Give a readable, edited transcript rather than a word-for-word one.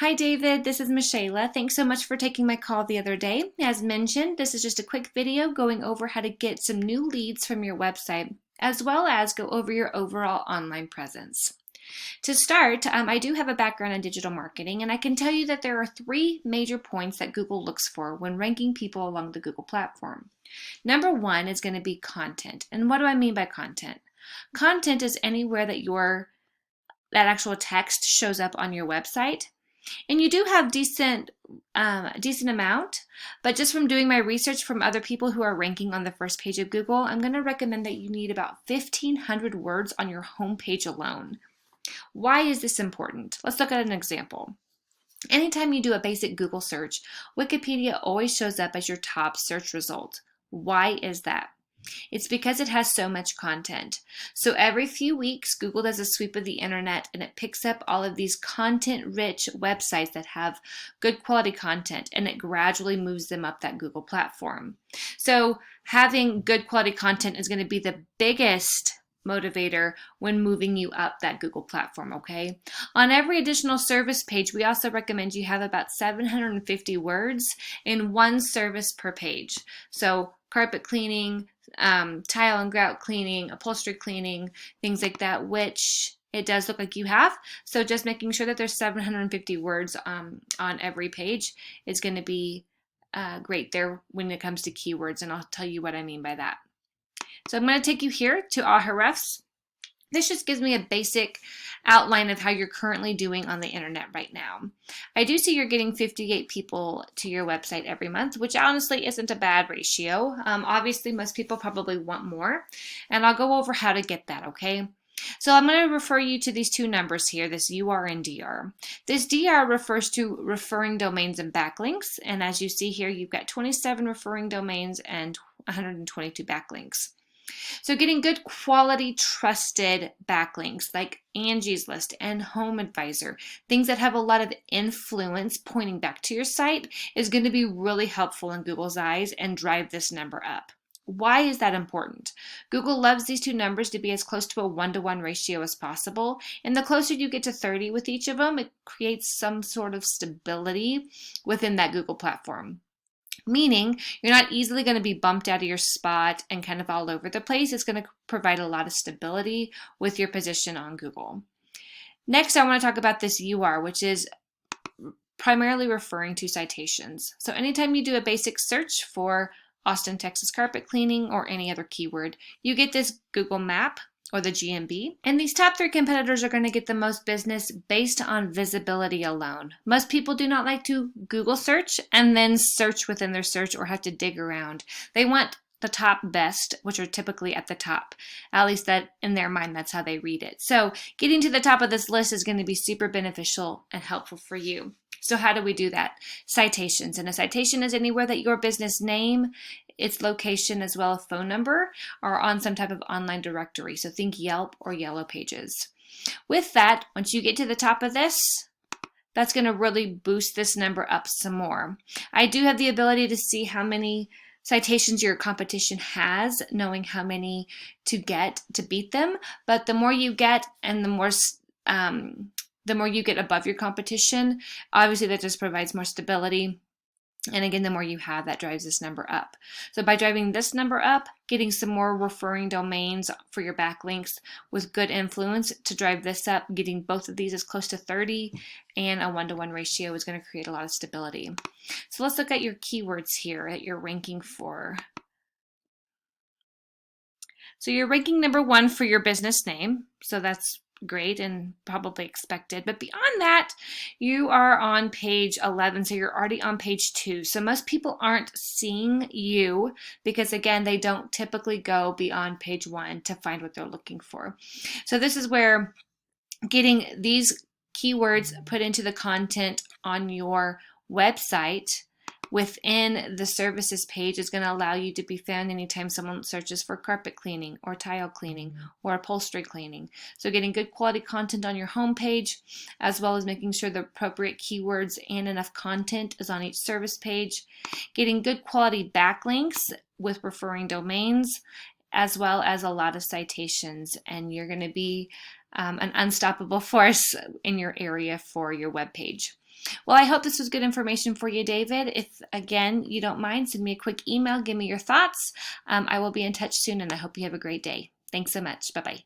Hi David, this is Michaela. Thanks so much for taking my call the other day. As mentioned, this is just a quick video going over how to get some new leads from your website, as well as go over your overall online presence. To start, I do have a background in digital marketing, and I can tell you that there are three major points that Google looks for when ranking people along the Google platform. Number one is going to be content. And what do I mean by content? Content is anywhere that actual text shows up on your website. And you do have decent amount, but just from doing my research from other people who are ranking on the first page of Google, I'm going to recommend that you need about 1,500 words on your homepage alone. Why is this important? Let's look at an example. Anytime you do a basic Google search, Wikipedia always shows up as your top search result. Why is that? It's because it has so much content. So every few weeks, Google does a sweep of the internet and it picks up all of these content-rich websites that have good quality content, and it gradually moves them up that Google platform. So having good quality content is going to be the biggest motivator when moving you up that Google platform, okay? On every additional service page, we also recommend you have about 750 words in one service per page. So carpet cleaning, tile and grout cleaning, upholstery cleaning, things like that, which it does look like you have. So just making sure that there's 750 words on every page is going to be great there when it comes to keywords, and I'll tell you what I mean by that. So I'm going to take you here to Ahrefs. This just gives me a basic outline of how you're currently doing on the internet right now. I do see you're getting 58 people to your website every month, which honestly isn't a bad ratio. Obviously, most people probably want more, and I'll go over how to get that, okay? So I'm going to refer you to these two numbers here, this UR and DR. This DR refers to referring domains and backlinks, and as you see here, you've got 27 referring domains and 122 backlinks. So getting good quality trusted backlinks like Angie's List and Home Advisor, things that have a lot of influence pointing back to your site, is going to be really helpful in Google's eyes and drive this number up. Why is that important? Google loves these two numbers to be as close to a 1-to-1 ratio as possible, and the closer you get to 30 with each of them, it creates some sort of stability within that Google platform. Meaning you're not easily going to be bumped out of your spot and kind of all over the place. It's going to provide a lot of stability with your position on Google. Next, I want to talk about this UR, which is primarily referring to citations. So anytime you do a basic search for Austin, Texas carpet cleaning or any other keyword, you get this Google map or the GMB. And these top three competitors are going to get the most business based on visibility alone. Most people do not like to Google search and then search within their search or have to dig around. They want the top best, which are typically at the top. At least that in their mind, that's how they read it. So getting to the top of this list is going to be super beneficial and helpful for you. So how do we do that? Citations. And a citation is anywhere that your business name, its location, as well as phone number are on some type of online directory. So think Yelp or Yellow Pages. With that, once you get to the top of this, that's going to really boost this number up some more. I do have the ability to see how many citations your competition has, knowing how many to get to beat them. But the more you get and the more you get above your competition, obviously that just provides more stability. And again, the more you have, that drives this number up. So by driving this number up, getting some more referring domains for your backlinks with good influence to drive this up, getting both of these as close to 30 and a 1-to-1 ratio is going to create a lot of stability. So let's look at your keywords here that you're ranking for. So you're ranking number 1 for your business name. So that's great and probably expected. But beyond that, you are on page 11, so you're already on page 2. So most people aren't seeing you because, again, they don't typically go beyond page 1 to find what they're looking for. So this is where getting these keywords put into the content on your website within the services page is going to allow you to be found anytime someone searches for carpet cleaning or tile cleaning or upholstery cleaning. So getting good quality content on your homepage, as well as making sure the appropriate keywords and enough content is on each service page. Getting good quality backlinks with referring domains, as well as a lot of citations. And you're going to be an unstoppable force in your area for your web page. Well, I hope this was good information for you, David. If, again, you don't mind, send me a quick email. Give me your thoughts. I will be in touch soon, and I hope you have a great day. Thanks so much. Bye-bye.